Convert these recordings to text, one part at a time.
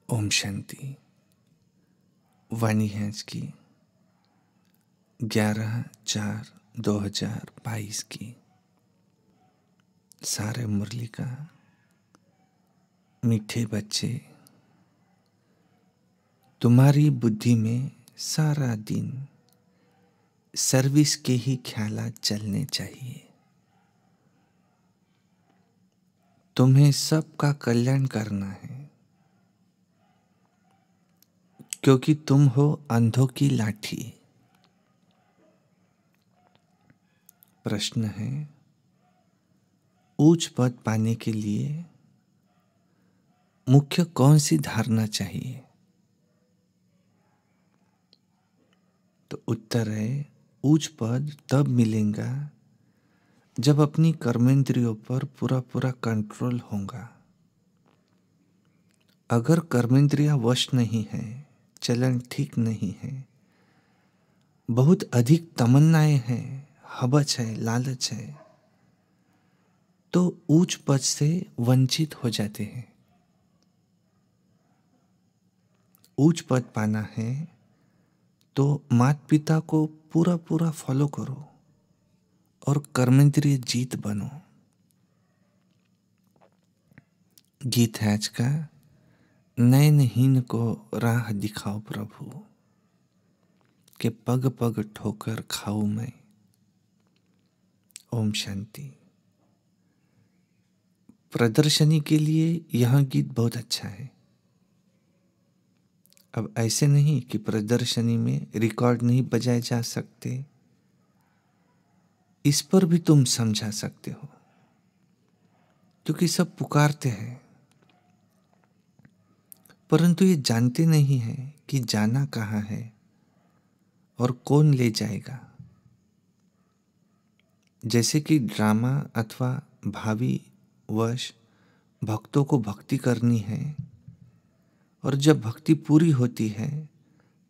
ओम शांति। वाणी है आज की 11/4/2022 की। सारे मुरली का मीठे बच्चे, तुम्हारी बुद्धि में सारा दिन सर्विस के ही ख्यालात चलने चाहिए। तुम्हें सबका कल्याण करना है, क्योंकि तुम हो अंधों की लाठी। प्रश्न है, उच्च पद पाने के लिए मुख्य कौन सी धारणा चाहिए? तो उत्तर है, उच्च पद तब मिलेगा जब अपनी कर्मेंद्रियों पर पूरा पूरा कंट्रोल होगा। अगर कर्मेंद्रियां वश नहीं है, चलन ठीक नहीं है, बहुत अधिक तमन्नाएं हैं, हवस है, लालच है, तो उच्च पद से वंचित हो जाते हैं। उच्च पद पाना है तो माता पिता को पूरा पूरा फॉलो करो और कर्मेंद्रिय जीत बनो। गीत है आज का, नयनहीन को राह दिखाओ प्रभु, के पग पग ठोकर खाऊं मैं। ओम शांति। प्रदर्शनी के लिए यह गीत बहुत अच्छा है। अब ऐसे नहीं कि प्रदर्शनी में रिकॉर्ड नहीं बजाए जा सकते, इस पर भी तुम समझा सकते हो, क्योंकि सब पुकारते हैं परंतु ये जानते नहीं हैं कि जाना कहाँ है और कौन ले जाएगा। जैसे कि ड्रामा अथवा भावी वश भक्तों को भक्ति करनी है, और जब भक्ति पूरी होती है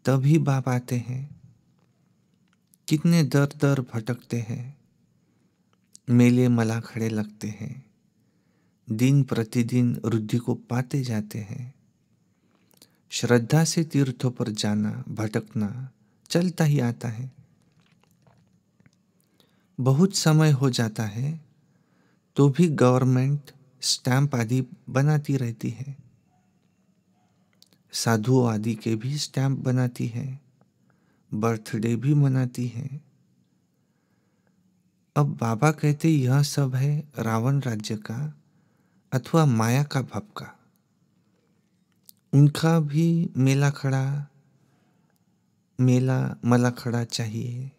तभी बाप आते हैं। कितने दर दर भटकते हैं, मेले मला खड़े लगते हैं, दिन प्रतिदिन रुद्धि को पाते जाते हैं। श्रद्धा से तीर्थों पर जाना भटकना चलता ही आता है। बहुत समय हो जाता है तो भी गवर्नमेंट स्टैंप आदि बनाती रहती है, साधुओं आदि के भी स्टैंप बनाती है, बर्थडे भी मनाती है। अब बाबा कहते यह सब है रावण राज्य का अथवा माया का भपका। उनका भी मेला खड़ा, मेला मला खड़ा चाहिए,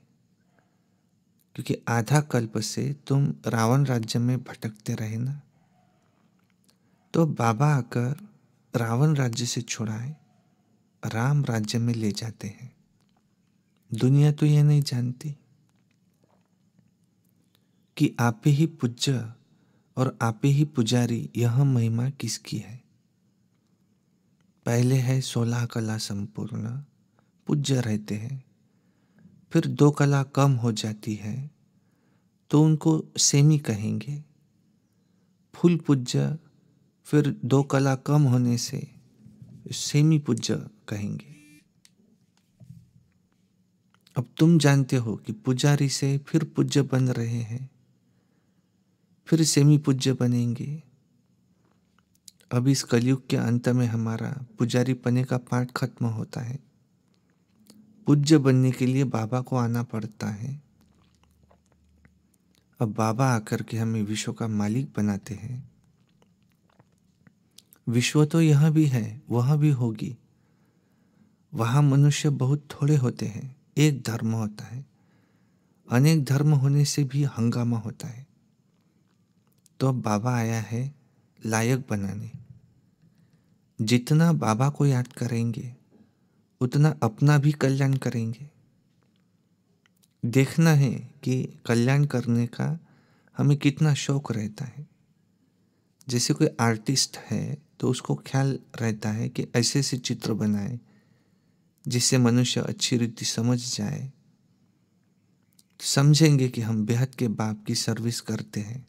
क्योंकि आधा कल्प से तुम रावण राज्य में भटकते रहे ना। तो बाबा आकर रावण राज्य से छुड़ाए राम राज्य में ले जाते हैं। दुनिया तो यह नहीं जानती कि आपे ही पूज्य और आपे ही पुजारी, यह महिमा किसकी है। पहले है 16 कला संपूर्ण, पूज्य रहते हैं। फिर 2 कला कम हो जाती है तो उनको सेमी कहेंगे, फुल पूज्य। फिर 2 कला कम होने से सेमी पूज्य कहेंगे। अब तुम जानते हो कि पुजारी से फिर पूज्य बन रहे हैं, फिर सेमी पूज्य बनेंगे। अब इस कलयुग के अंत में हमारा पुजारी पने का पाठ खत्म होता है। पूज्य बनने के लिए बाबा को आना पड़ता है। अब बाबा आकर के हमें विश्व का मालिक बनाते हैं। विश्व तो यह भी है, वह भी होगी। वहाँ मनुष्य बहुत थोड़े होते हैं, एक धर्म होता है। अनेक धर्म होने से भी हंगामा होता है। तो अब बाबा आया है लायक बनाने। जितना बाबा को याद करेंगे उतना अपना भी कल्याण करेंगे। देखना है कि कल्याण करने का हमें कितना शौक रहता है। जैसे कोई आर्टिस्ट है तो उसको ख्याल रहता है कि ऐसे ऐसे चित्र बनाए जिससे मनुष्य अच्छी रीति समझ जाए, समझेंगे कि हम बेहद के बाप की सर्विस करते हैं,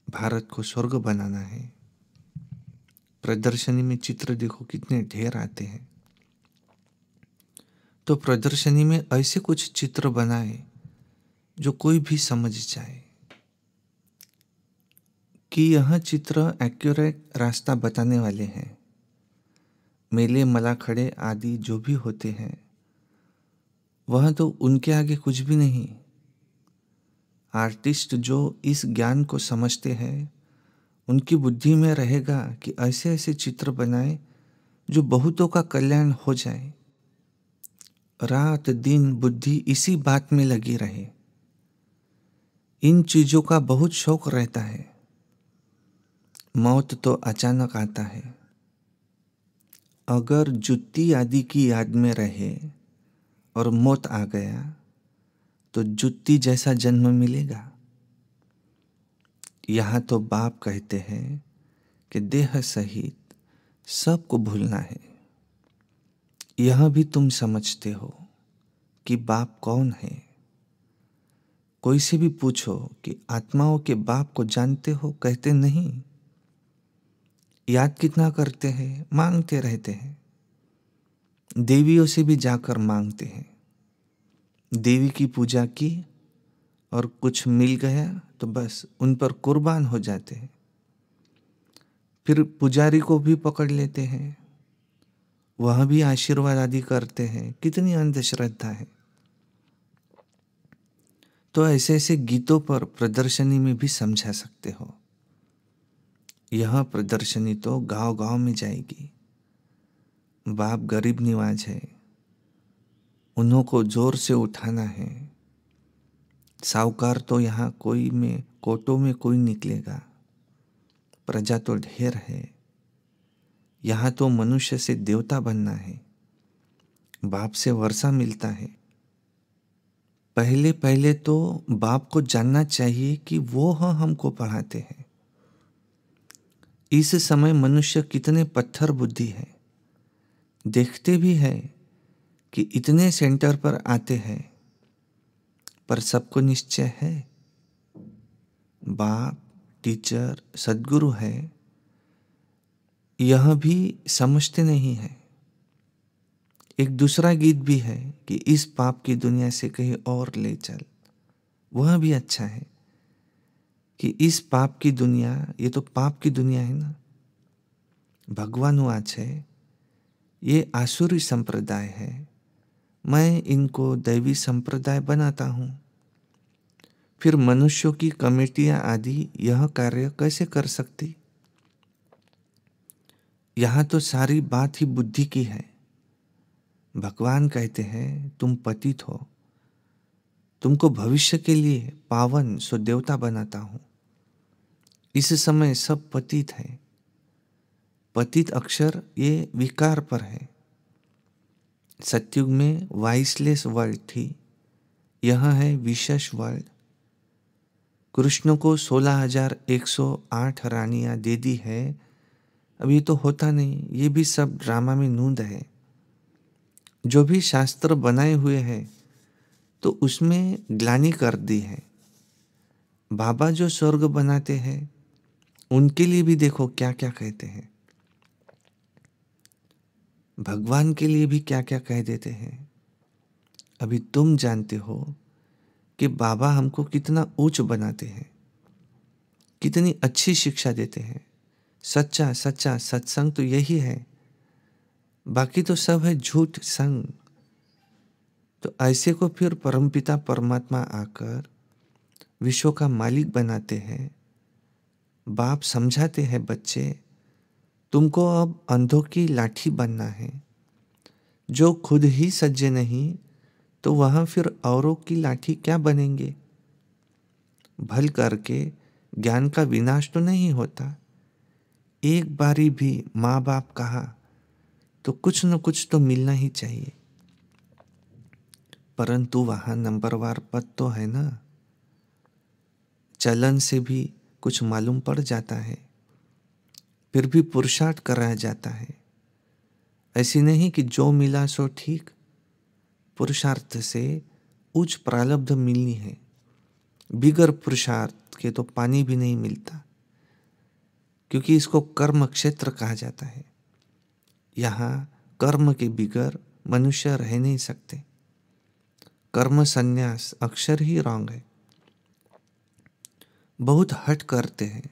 भारत को स्वर्ग बनाना है। प्रदर्शनी में चित्र देखो कितने ढेर आते हैं। तो प्रदर्शनी में ऐसे कुछ चित्र बनाए जो कोई भी समझ जाए कि यह चित्र एक्यूरेट रास्ता बताने वाले हैं। मेले मलाखड़े आदि जो भी होते हैं वह तो उनके आगे कुछ भी नहीं। आर्टिस्ट जो इस ज्ञान को समझते हैं उनकी बुद्धि में रहेगा कि ऐसे ऐसे चित्र बनाए जो बहुतों का कल्याण हो जाए। रात दिन बुद्धि इसी बात में लगी रहे। इन चीजों का बहुत शौक रहता है। मौत तो अचानक आता है। अगर जुत्ती आदि की याद में रहे और मौत आ गया तो जुत्ती जैसा जन्म मिलेगा। यहाँ तो बाप कहते हैं कि देह सहित सबको भूलना है। यह भी तुम समझते हो कि बाप कौन है। कोई से भी पूछो कि आत्माओं के बाप को जानते हो, कहते नहीं। याद कितना करते हैं, मांगते रहते हैं। देवियों से भी जाकर मांगते हैं। देवी की पूजा की और कुछ मिल गया तो बस उन पर कुर्बान हो जाते हैं। फिर पुजारी को भी पकड़ लेते हैं, वह भी आशीर्वाद आदि करते हैं। कितनी अंधश्रद्धा है। तो ऐसे ऐसे गीतों पर प्रदर्शनी में भी समझा सकते हो। यह प्रदर्शनी तो गांव गांव में जाएगी। बाप गरीब निवाज है, उन्हों को जोर से उठाना है। साहूकार तो यहाँ कोई में कोटों में कोई निकलेगा। प्रजा तो ढेर है। यहाँ तो मनुष्य से देवता बनना है। बाप से वर्षा मिलता है। पहले पहले तो बाप को जानना चाहिए कि वो हमको पढ़ाते हैं। इस समय मनुष्य कितने पत्थर बुद्धि है। देखते भी है कि इतने सेंटर पर आते हैं, पर सबको निश्चय है बाप टीचर सद्गुरु है, यह भी समझते नहीं है। एक दूसरा गीत भी है कि इस पाप की दुनिया से कहीं और ले चल। वह भी अच्छा है कि इस पाप की दुनिया, ये तो पाप की दुनिया है ना। भगवान वाच है, ये आसुरी संप्रदाय है, मैं इनको दैवी संप्रदाय बनाता हूँ। फिर मनुष्यों की कमेटियां आदि यह कार्य कैसे कर सकती। यहाँ तो सारी बात ही बुद्धि की है। भगवान कहते हैं तुम पतित हो, तुमको भविष्य के लिए पावन सो देवता बनाता हूं। इस समय सब पतित है। पतित अक्षर ये विकार पर है। सतयुग में वाइसलेस वर्ल्ड थी, यह है विशेष वर्ल्ड। कृष्ण को 16,108 रानियां दे दी है। अब ये तो होता नहीं, ये भी सब ड्रामा में नूंद है। जो भी शास्त्र बनाए हुए हैं तो उसमें ग्लानि कर दी है। बाबा जो स्वर्ग बनाते हैं उनके लिए भी देखो क्या क्या कहते हैं। भगवान के लिए भी क्या क्या कह देते हैं। अभी तुम जानते हो कि बाबा हमको कितना ऊंच बनाते हैं, कितनी अच्छी शिक्षा देते हैं। सच्चा सच्चा सत्संग तो यही है, बाकी तो सब है झूठ संग। तो ऐसे को फिर परमपिता परमात्मा आकर विश्व का मालिक बनाते हैं। बाप समझाते हैं बच्चे तुमको अब अंधों की लाठी बनना है। जो खुद ही सज्जे नहीं तो वहां फिर औरों की लाठी क्या बनेंगे। भल करके ज्ञान का विनाश तो नहीं होता। एक बारी भी माँ बाप कहा तो कुछ न कुछ तो मिलना ही चाहिए। परंतु वहां नंबरवार पद तो है ना। चलन से भी कुछ मालूम पड़ जाता है, फिर भी पुरुषार्थ कराया जाता है। ऐसी नहीं कि जो मिला सो ठीक। पुरुषार्थ से उच्च प्रारब्ध मिलनी है। बिगर पुरुषार्थ के तो पानी भी नहीं मिलता। क्योंकि इसको कर्म क्षेत्र कहा जाता है। यहाँ कर्म के बिगर मनुष्य रह नहीं सकते। कर्म संन्यास अक्षर ही रॉन्ग है। बहुत हट करते हैं,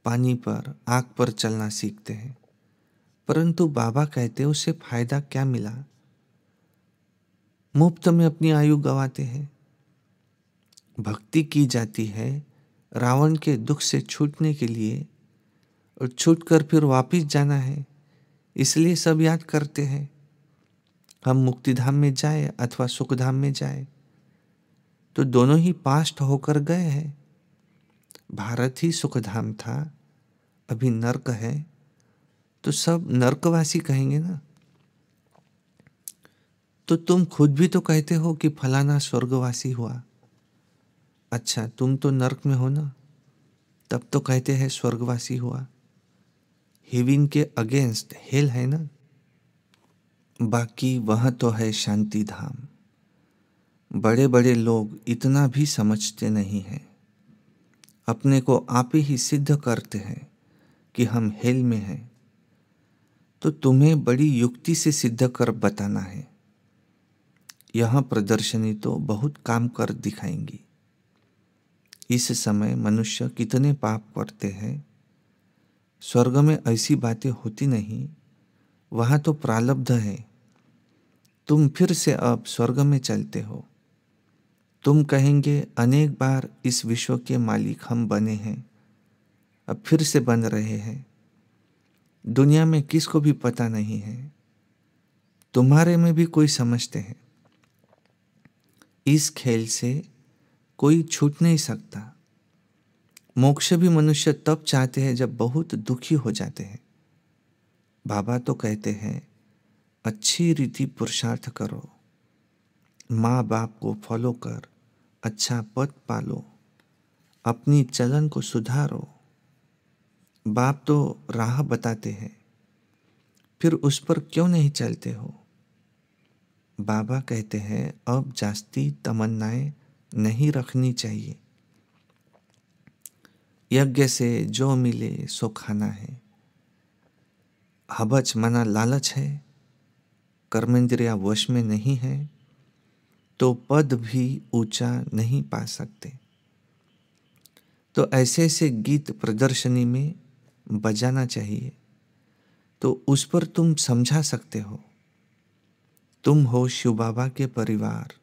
पानी पर आग पर चलना सीखते हैं, परंतु बाबा कहते हैं उससे फायदा क्या मिला? मुफ्त में अपनी आयु गंवाते हैं। भक्ति की जाती है रावण के दुख से छूटने के लिए, और छूटकर फिर वापिस जाना है, इसलिए सब याद करते हैं। हम मुक्तिधाम में जाए अथवा सुखधाम में जाए तो दोनों ही पास्ट होकर गए हैं। भारत ही सुखधाम था, अभी नर्क है, तो सब नर्कवासी कहेंगे ना। तो तुम खुद भी तो कहते हो कि फलाना स्वर्गवासी हुआ। अच्छा, तुम तो नर्क में हो ना, तब तो कहते हैं स्वर्गवासी हुआ। हेवन के अगेंस्ट हेल है ना। बाकी वह तो है शांति धाम। बड़े बड़े लोग इतना भी समझते नहीं हैं, अपने को आप ही सिद्ध करते हैं कि हम हेल में हैं। तो तुम्हें बड़ी युक्ति से सिद्ध कर बताना है। यह प्रदर्शनी तो बहुत काम कर दिखाएंगी। इस समय मनुष्य कितने पाप करते हैं। स्वर्ग में ऐसी बातें होती नहीं, वहाँ तो प्रारब्ध है। तुम फिर से अब स्वर्ग में चलते हो। तुम कहेंगे अनेक बार इस विश्व के मालिक हम बने हैं, अब फिर से बन रहे हैं। दुनिया में किसको भी पता नहीं है, तुम्हारे में भी कोई समझते हैं। इस खेल से कोई छूट नहीं सकता। मोक्ष भी मनुष्य तब चाहते हैं जब बहुत दुखी हो जाते हैं। बाबा तो कहते हैं अच्छी रीति पुरुषार्थ करो, माँ बाप को फॉलो कर, अच्छा पद पालो, अपनी चलन को सुधारो। बाप तो राह बताते हैं, फिर उस पर क्यों नहीं चलते हो? बाबा कहते हैं अब जास्ती तमन्नाएं नहीं रखनी चाहिए। यज्ञ से जो मिले सो खाना है। हबच मना लालच है, कर्मेंद्रिया वश में नहीं है, तो पद भी ऊंचा नहीं पा सकते। तो ऐसे ऐसे गीत प्रदर्शनी में बजाना चाहिए, तो उस पर तुम समझा सकते हो। तुम हो शिव बाबा के परिवार,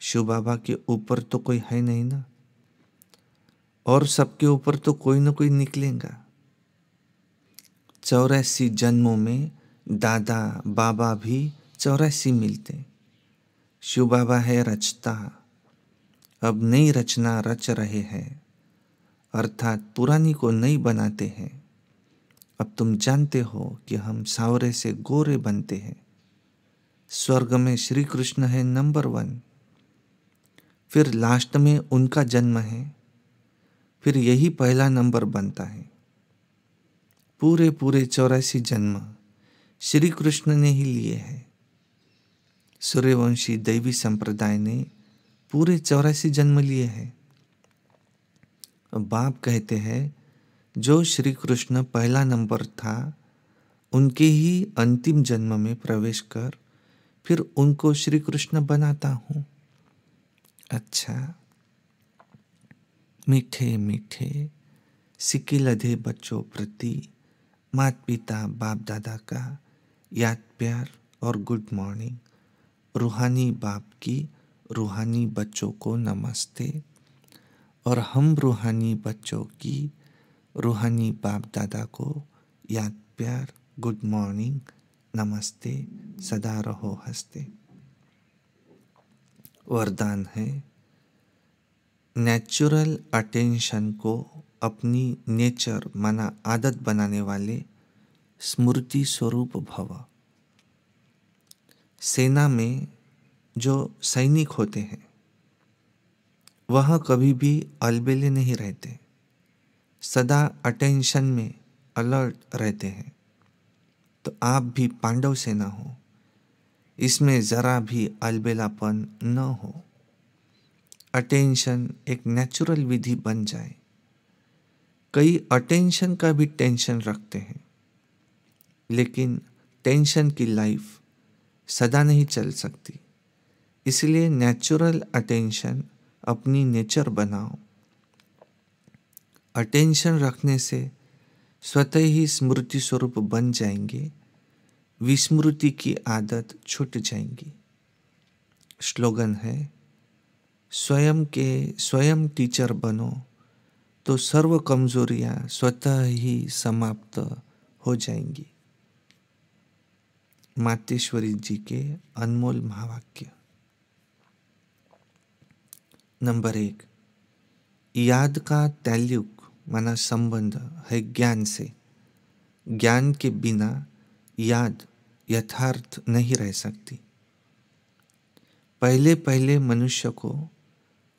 शिव बाबा के ऊपर तो कोई है नहीं ना, और सबके ऊपर तो कोई ना कोई निकलेगा। 84 जन्मों में दादा बाबा भी 84 मिलते। शिव बाबा है रचता, अब नई रचना रच रहे हैं, अर्थात पुरानी को नई बनाते हैं। अब तुम जानते हो कि हम सावरे से गोरे बनते हैं। स्वर्ग में श्री कृष्ण है नंबर 1, फिर लास्ट में उनका जन्म है, फिर यही पहला नंबर बनता है। पूरे पूरे 84 जन्म श्री कृष्ण ने ही लिए हैं। सूर्यवंशी दैवी संप्रदाय ने पूरे 84 जन्म लिए हैं। बाप कहते हैं जो श्री कृष्ण पहला नंबर था, उनके ही अंतिम जन्म में प्रवेश कर फिर उनको श्री कृष्ण बनाता हूँ। अच्छा, मीठे मीठे सिक्के लधे बच्चों प्रति माता पिता बाप दादा का याद प्यार और गुड मॉर्निंग। रूहानी बाप की रूहानी बच्चों को नमस्ते, और हम रूहानी बच्चों की रूहानी बाप दादा को याद प्यार गुड मॉर्निंग नमस्ते, सदा रहो हंसते। वरदान है नेचुरल अटेंशन को अपनी नेचर माना आदत बनाने वाले स्मृति स्वरूप भव। सेना में जो सैनिक होते हैं वह कभी भी अलबेले नहीं रहते, सदा अटेंशन में अलर्ट रहते हैं। तो आप भी पांडव सेना हो, इसमें ज़रा भी अलबेलापन न हो। अटेंशन एक नेचुरल विधि बन जाए। कई अटेंशन का भी टेंशन रखते हैं, लेकिन टेंशन की लाइफ सदा नहीं चल सकती। इसलिए नेचुरल अटेंशन अपनी नेचर बनाओ। अटेंशन रखने से स्वतः ही स्मृति स्वरूप बन जाएंगे, विस्मृति की आदत छूट जाएंगी। स्लोगन है, स्वयं टीचर बनो तो सर्व कमजोरियां स्वतः ही समाप्त हो जाएंगी। मातेश्वरी जी के अनमोल महावाक्य। नंबर 1, याद का ताल्लुक माना संबंध है ज्ञान से। ज्ञान के बिना याद यथार्थ नहीं रह सकती। पहले पहले मनुष्य को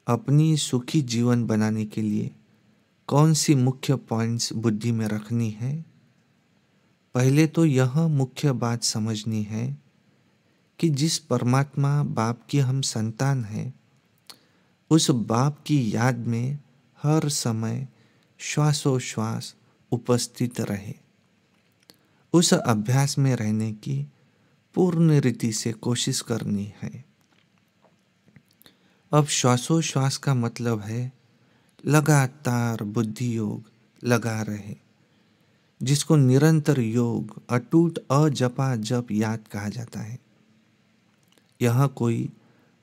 अपनी सुखी जीवन बनाने के लिए कौन सी मुख्य पॉइंट्स बुद्धि में रखनी है? पहले तो यह मुख्य बात समझनी है कि जिस परमात्मा बाप की हम संतान हैं, उस बाप की याद में हर समय श्वासोश्वास उपस्थित रहे। उस अभ्यास में रहने की पूर्ण रीति से कोशिश करनी है। अब श्वासोश्वास का मतलब है लगातार बुद्धि योग लगा रहे, जिसको निरंतर योग अटूट अजपा जप याद कहा जाता है। यह कोई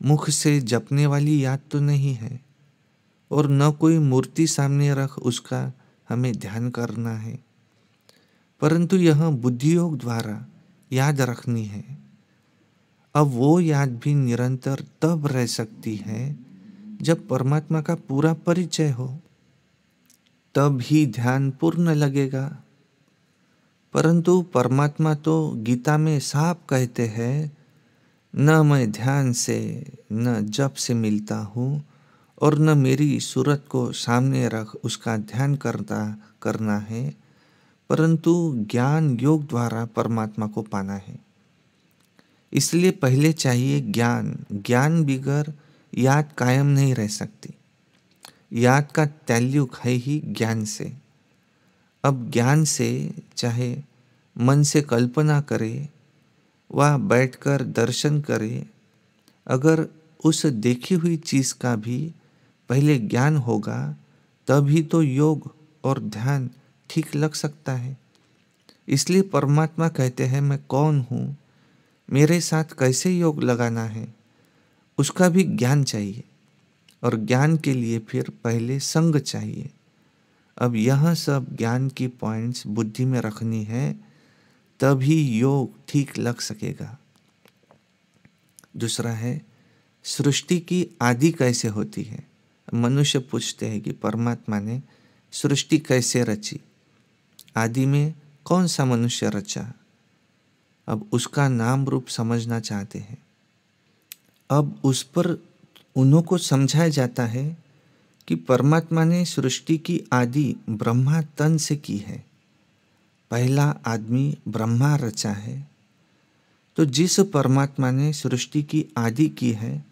मुख से जपने वाली याद तो नहीं है, और न कोई मूर्ति सामने रख उसका हमें ध्यान करना है, परंतु यह बुद्धि योग द्वारा याद रखनी है। अब वो याद भी निरंतर तब रह सकती है जब परमात्मा का पूरा परिचय हो, तब ही ध्यान पूर्ण लगेगा। परंतु परमात्मा तो गीता में साफ कहते हैं, न मैं ध्यान से न जप से मिलता हूँ, और न मेरी सूरत को सामने रख उसका ध्यान करना है, परंतु ज्ञान योग द्वारा परमात्मा को पाना है। इसलिए पहले चाहिए ज्ञान। ज्ञान बिगर याद कायम नहीं रह सकती। याद का ताल्लुक है ही ज्ञान से। अब ज्ञान से चाहे मन से कल्पना करे व बैठकर दर्शन करे, अगर उस देखी हुई चीज़ का भी पहले ज्ञान होगा, तभी तो योग और ध्यान ठीक लग सकता है। इसलिए परमात्मा कहते हैं, मैं कौन हूँ, मेरे साथ कैसे योग लगाना है, उसका भी ज्ञान चाहिए। और ज्ञान के लिए फिर पहले संग चाहिए। अब यह सब ज्ञान की पॉइंट्स बुद्धि में रखनी है, तभी योग ठीक लग सकेगा। दूसरा है, सृष्टि की आदि कैसे होती है। मनुष्य पूछते हैं कि परमात्मा ने सृष्टि कैसे रची, आदि में कौन सा मनुष्य रचा। अब उसका नाम रूप समझना चाहते हैं। अब उस पर उन्हों को समझाया जाता है कि परमात्मा ने सृष्टि की आदि ब्रह्मा तन से की है। पहला आदमी ब्रह्मा रचा है। तो जिस परमात्मा ने सृष्टि की आदि की है,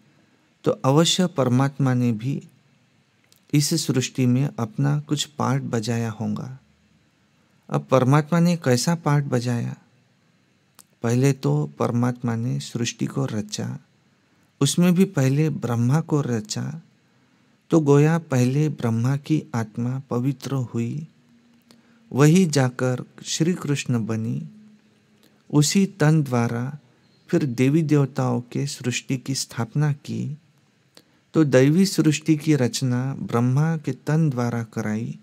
तो अवश्य परमात्मा ने भी इस सृष्टि में अपना कुछ पार्ट बजाया होगा। अब परमात्मा ने कैसा पार्ट बजाया? पहले तो परमात्मा ने सृष्टि को रचा, उसमें भी पहले ब्रह्मा को रचा। तो गोया पहले ब्रह्मा की आत्मा पवित्र हुई, वही जाकर श्री कृष्ण बनी। उसी तन द्वारा फिर देवी देवताओं के सृष्टि की स्थापना की। तो दैवी सृष्टि की रचना ब्रह्मा के तन द्वारा कराई।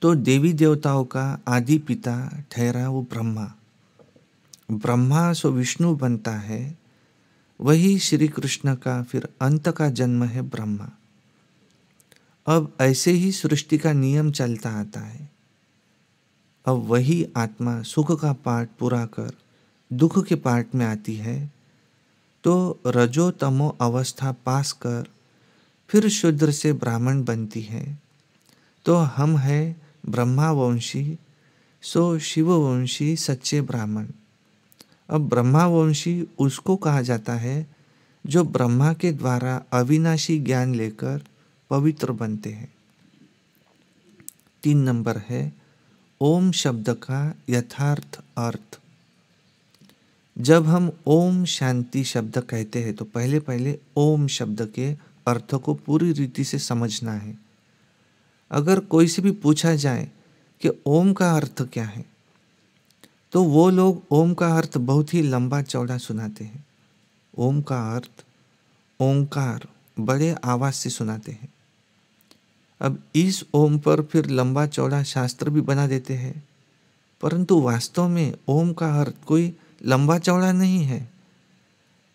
तो देवी देवताओं का आदि पिता ठहरा वो ब्रह्मा। ब्रह्मा सो विष्णु बनता है, वही श्री कृष्ण का फिर अंत का जन्म है ब्रह्मा। अब ऐसे ही सृष्टि का नियम चलता आता है। अब वही आत्मा सुख का पार्ट पूरा कर दुख के पार्ट में आती है, तो रजो तमो अवस्था पास कर फिर शूद्र से ब्राह्मण बनती है। तो हम है ब्रह्मावंशी, सो शिववंशी सच्चे ब्राह्मण। अब ब्रह्मावंशी उसको कहा जाता है जो ब्रह्मा के द्वारा अविनाशी ज्ञान लेकर पवित्र बनते हैं। 3 नंबर है ओम शब्द का यथार्थ अर्थ। जब हम ओम शांति शब्द कहते हैं तो पहले पहले ओम शब्द के अर्थ को पूरी रीति से समझना है। अगर कोई से भी पूछा जाए कि ओम का अर्थ क्या है, तो वो लोग ओम का अर्थ बहुत ही लंबा चौड़ा सुनाते हैं। ओम का अर्थ ओंकार बड़े आवाज से सुनाते हैं। अब इस ओम पर फिर लंबा चौड़ा शास्त्र भी बना देते हैं, परंतु वास्तव में ओम का अर्थ कोई लंबा चौड़ा नहीं है।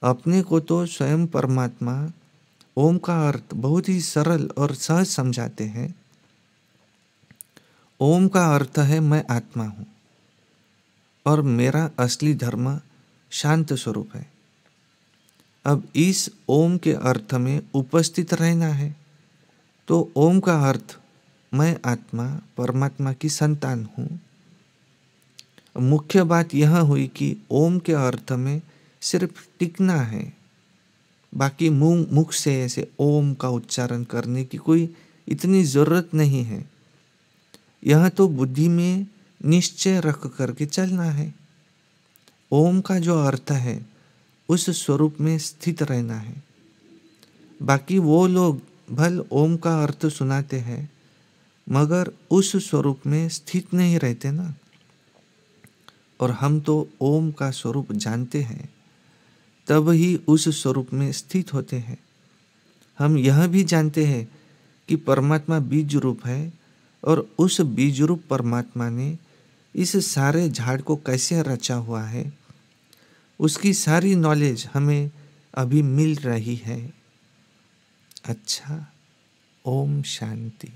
अपने को तो स्वयं परमात्मा ओम का अर्थ बहुत ही सरल और सहज समझाते हैं। ओम का अर्थ है मैं आत्मा हूँ और मेरा असली धर्म शांत स्वरूप है। अब इस ओम के अर्थ में उपस्थित रहना है, तो ओम का अर्थ मैं आत्मा परमात्मा की संतान हूँ। मुख्य बात यह हुई कि ओम के अर्थ में सिर्फ टिकना है, बाकी मुख से ऐसे ओम का उच्चारण करने की कोई इतनी ज़रूरत नहीं है। यह तो बुद्धि में निश्चय रख करके चलना है। ओम का जो अर्थ है उस स्वरूप में स्थित रहना है। बाकी वो लोग भल ओम का अर्थ सुनाते हैं मगर उस स्वरूप में स्थित नहीं रहते ना। और हम तो ओम का स्वरूप जानते हैं, तब ही उस स्वरूप में स्थित होते हैं। हम यह भी जानते हैं कि परमात्मा बीज रूप है और उस बीज रूप परमात्मा ने इस सारे झाड़ को कैसे रचा हुआ है, उसकी सारी नॉलेज हमें अभी मिल रही है। अच्छा, ओम शांति।